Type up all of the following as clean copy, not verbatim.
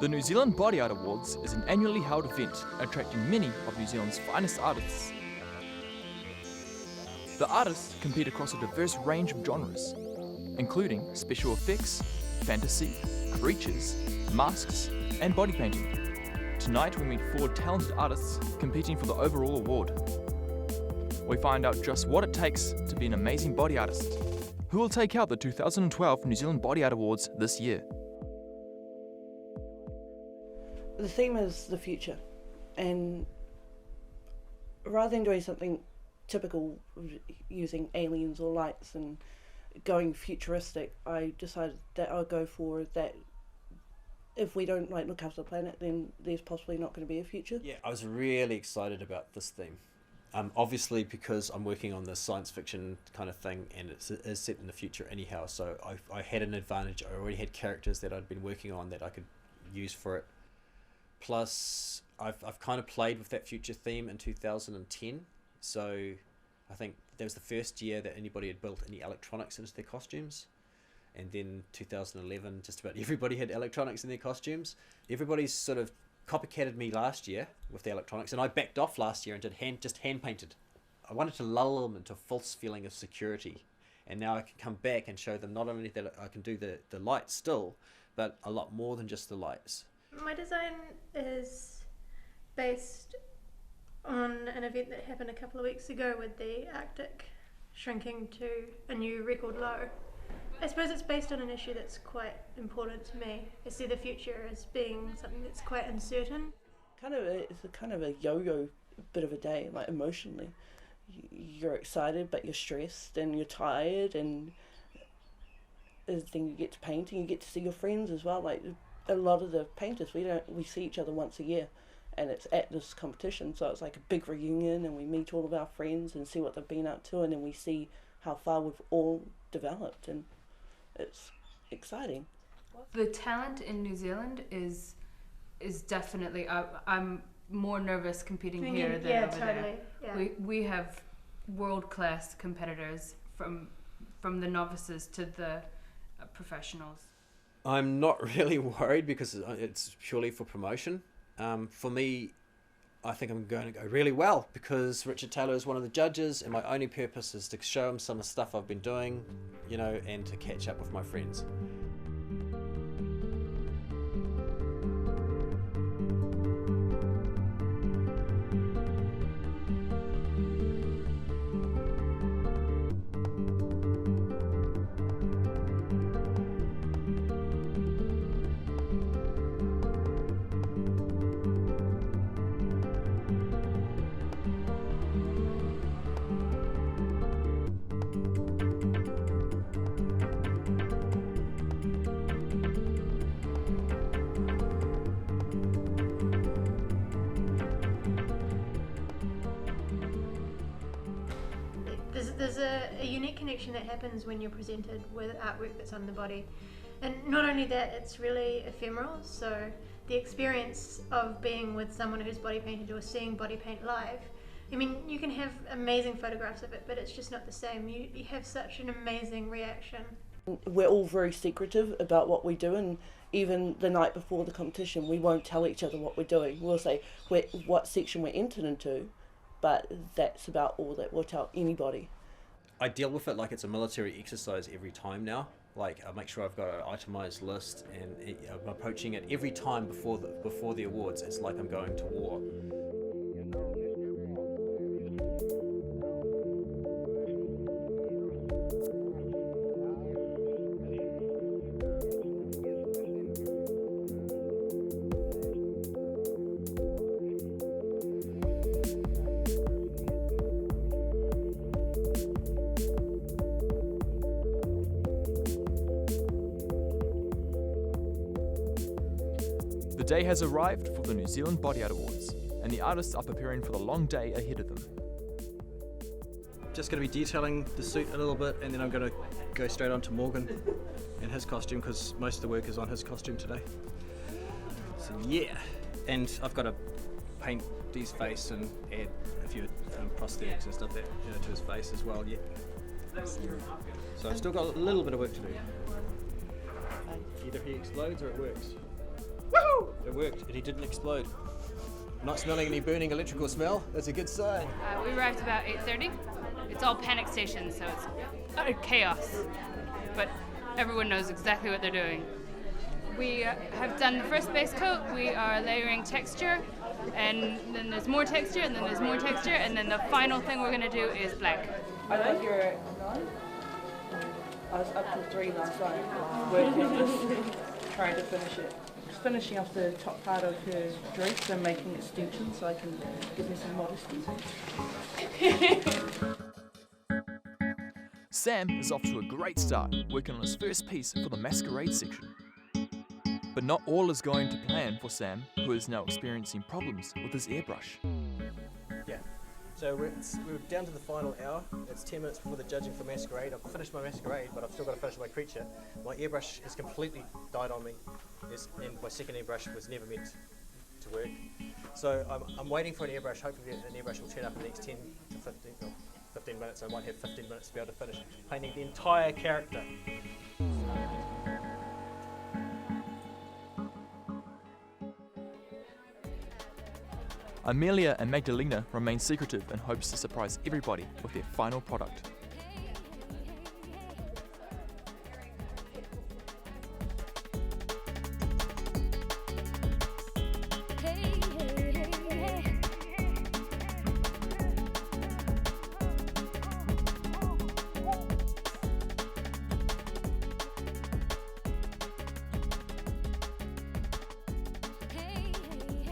The New Zealand Body Art Awards is an annually held event attracting many of New Zealand's finest artists. The artists compete across a diverse range of genres, including special effects, fantasy, creatures, masks, and body painting. Tonight we meet 4 talented artists competing for the overall award. We find out just what it takes to be an amazing body artist, who will take out the 2012 New Zealand Body Art Awards this year. The theme is the future, and rather than doing something typical using aliens or lights and going futuristic, I decided that I'll go for that. If we don't look after the planet, then there's possibly not going to be a future. Yeah, I was really excited about this theme. Obviously because I'm working on this science fiction kind of thing, and it is set in the future anyhow, so I had an advantage. I already had characters that I'd been working on that I could use for it. Plus, I've kind of played with that future theme in 2010, so I think that was the first year that anybody had built any electronics into their costumes. And then 2011, just about everybody had electronics in their costumes. Everybody's sort of copycatted me last year with the electronics, and I backed off last year and did hand painted. I wanted to lull them into a false feeling of security, and now I can come back and show them not only that I can do the lights still, but a lot more than just the lights. My design is based on an event that happened a couple of weeks ago with the Arctic shrinking to a new record low. I suppose it's based on an issue that's quite important to me. I see the future as being something that's quite uncertain. It's kind of a yo-yo bit of a day, emotionally. You're excited, but you're stressed and you're tired, and then you get to paint and you get to see your friends as well. A lot of the painters, we see each other once a year, and it's at this competition, so it's like a big reunion, and we meet all of our friends and see what they've been up to, and then we see how far we've all developed, and it's exciting. The talent in New Zealand is definitely. I'm more nervous competing here than over there. Yeah. We have world-class competitors from the novices to the professionals. I'm not really worried because it's purely for promotion. For me, I think I'm going to go really well because Richard Taylor is one of the judges, and my only purpose is to show him some of the stuff I've been doing, and to catch up with my friends. There's a unique connection that happens when you're presented with artwork that's on the body. And not only that, it's really ephemeral, so the experience of being with someone who's body painted or seeing body paint live, I mean, you can have amazing photographs of it, but it's just not the same. You have such an amazing reaction. We're all very secretive about what we do, and even the night before the competition, we won't tell each other what we're doing. We'll say what section we're entered into, but that's about all that we'll tell anybody. I deal with it like it's a military exercise every time now. I make sure I've got an itemized list, and I'm approaching it every time before the awards. It's like I'm going to war. The day has arrived for the New Zealand Body Art Awards, and the artists are preparing for the long day ahead of them. Just going to be detailing the suit a little bit, and then I'm going to go straight on to Morgan and his costume, because most of the work is on his costume today. So yeah, and I've got to paint Dee's face and add a few prosthetics and stuff to his face as well. Yeah. So I've still got a little bit of work to do. Either he explodes or it works. Woohoo! It worked, and he didn't explode. I'm not smelling any burning electrical smell. That's a good sign. We arrived about 8:30. It's all panic stations, so it's utter chaos. But everyone knows exactly what they're doing. We have done the first base coat. We are layering texture, and then there's more texture, and then there's more texture, and then the final thing we're going to do is black. I got here at 9. I was up till 3 last night, working, just trying to finish it. Just finishing off the top part of her dress and making extensions so I can give me some modesty. Sam is off to a great start, working on his first piece for the masquerade section. But not all is going to plan for Sam, who is now experiencing problems with his airbrush. Yeah. So we're down to the final hour. It's 10 minutes before the judging for masquerade. I've finished my masquerade, but I've still got to finish my creature. My airbrush has completely died on me, and my second airbrush was never meant to work. So I'm waiting for an airbrush. Hopefully an airbrush will turn up in the next 10 to 15 minutes. I might have 15 minutes to be able to finish painting the entire character. Amelia and Magdalena remain secretive in hopes to surprise everybody with their final product.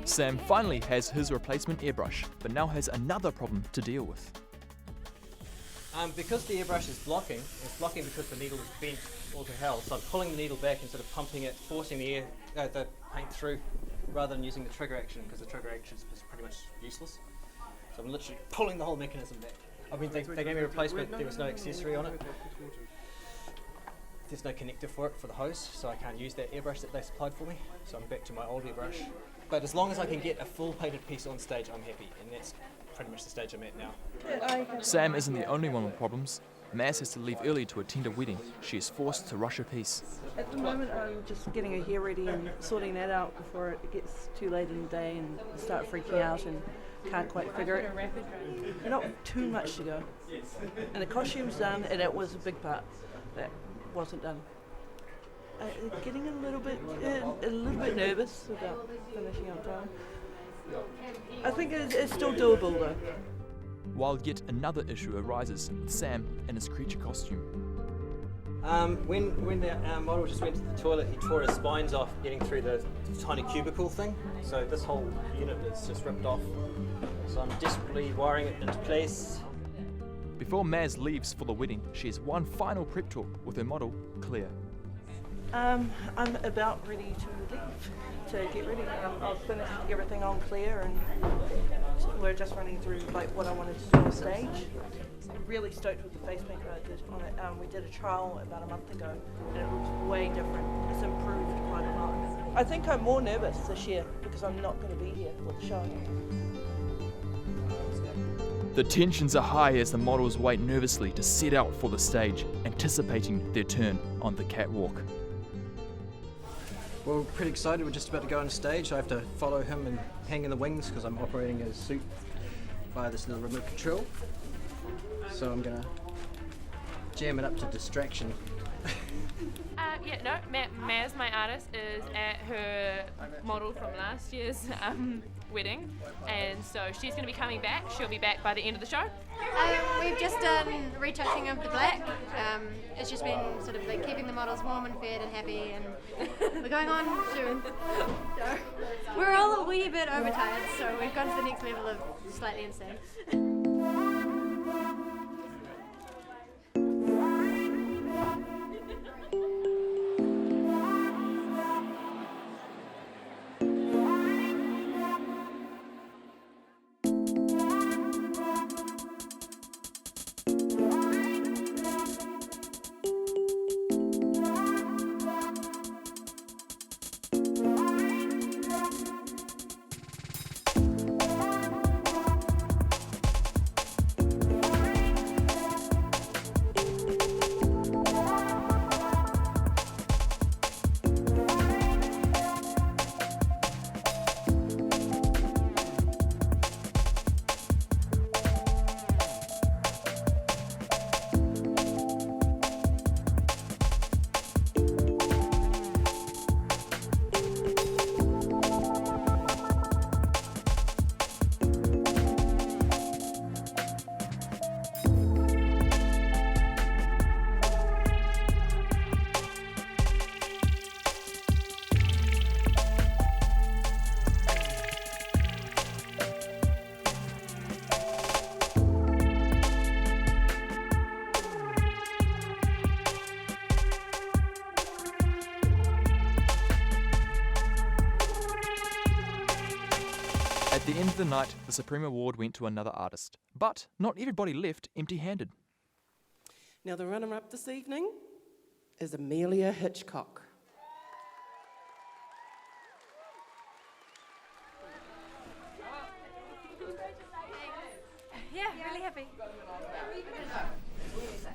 Sam finally has his replacement airbrush, but now has another problem to deal with. Because the airbrush is blocking, it's blocking because the needle is bent all to hell. So I'm pulling the needle back and sort of pumping it, forcing the paint through, rather than using the trigger action, because the trigger action is pretty much useless. So I'm literally pulling the whole mechanism back. I mean, they gave me a replacement. There was no accessory on it. There's no connector for it for the hose, so I can't use that airbrush that they supplied for me. So I'm back to my old airbrush. But as long as I can get a full painted piece on stage, I'm happy, and that's pretty much the stage I'm at now. Sam isn't the only one with problems. Maz has to leave early to attend a wedding. She is forced to rush her piece. At the moment, I'm just getting her hair ready and sorting that out before it gets too late in the day and start freaking out and can't quite figure it. Not too much to go. And the costume's done, and it was a big part that wasn't done. Getting a little bit nervous about finishing on time. I think it's still doable though. While yet another issue arises with Sam and his creature costume. When the model just went to the toilet, he tore his spines off getting through the tiny cubicle thing. So this whole unit is just ripped off. So I'm desperately wiring it into place. Before Maz leaves for the wedding, she has one final prep talk with her model, Claire. I'm about ready to leave, to get ready. I've finished everything on Claire, and we're just running through like what I wanted to do on stage. I'm really stoked with the face paint that I did on it. We did a trial about a month ago, and it looks way different. It's improved quite a lot. I think I'm more nervous this year because I'm not going to be here for the show. The tensions are high as the models wait nervously to set out for the stage, anticipating their turn on the catwalk. Well, we're pretty excited. We're just about to go on stage. I have to follow him and hang in the wings because I'm operating his suit via this little remote control. So I'm going to jam it up to distraction. Maz, my artist, is at her model from last year's wedding, and so she's going to be coming back. She'll be back by the end of the show. We've just done retouching of the black. It's just been sort of like keeping the models warm and fed and happy, and we're going on soon. So we're all a wee bit overtired, so we've gone to the next level of slightly insane. of the night, the Supreme Award went to another artist. But not everybody left empty-handed. Now the runner-up this evening is Amelia Hitchcock. Yeah, really happy.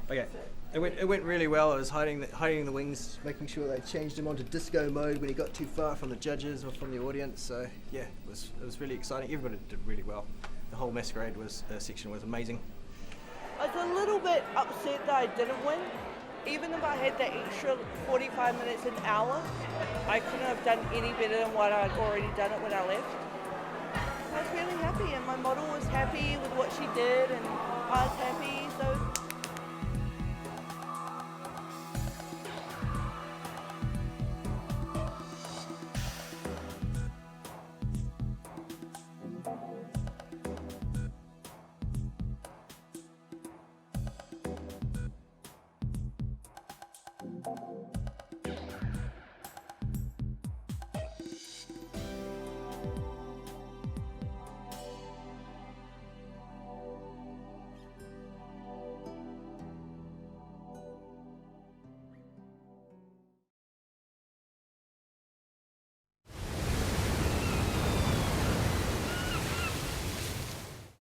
Okay, it went really well. I was hiding the wings, making sure they changed him onto disco mode when he got too far from the judges or from the audience. So yeah, it was really exciting. Everybody did really well. The whole masquerade section was amazing. I was a little bit upset that I didn't win. Even if I had that extra 45 minutes an hour, I couldn't have done any better than what I'd already done it when I left. I was really happy, and my model was happy with what she did, and I was happy, so.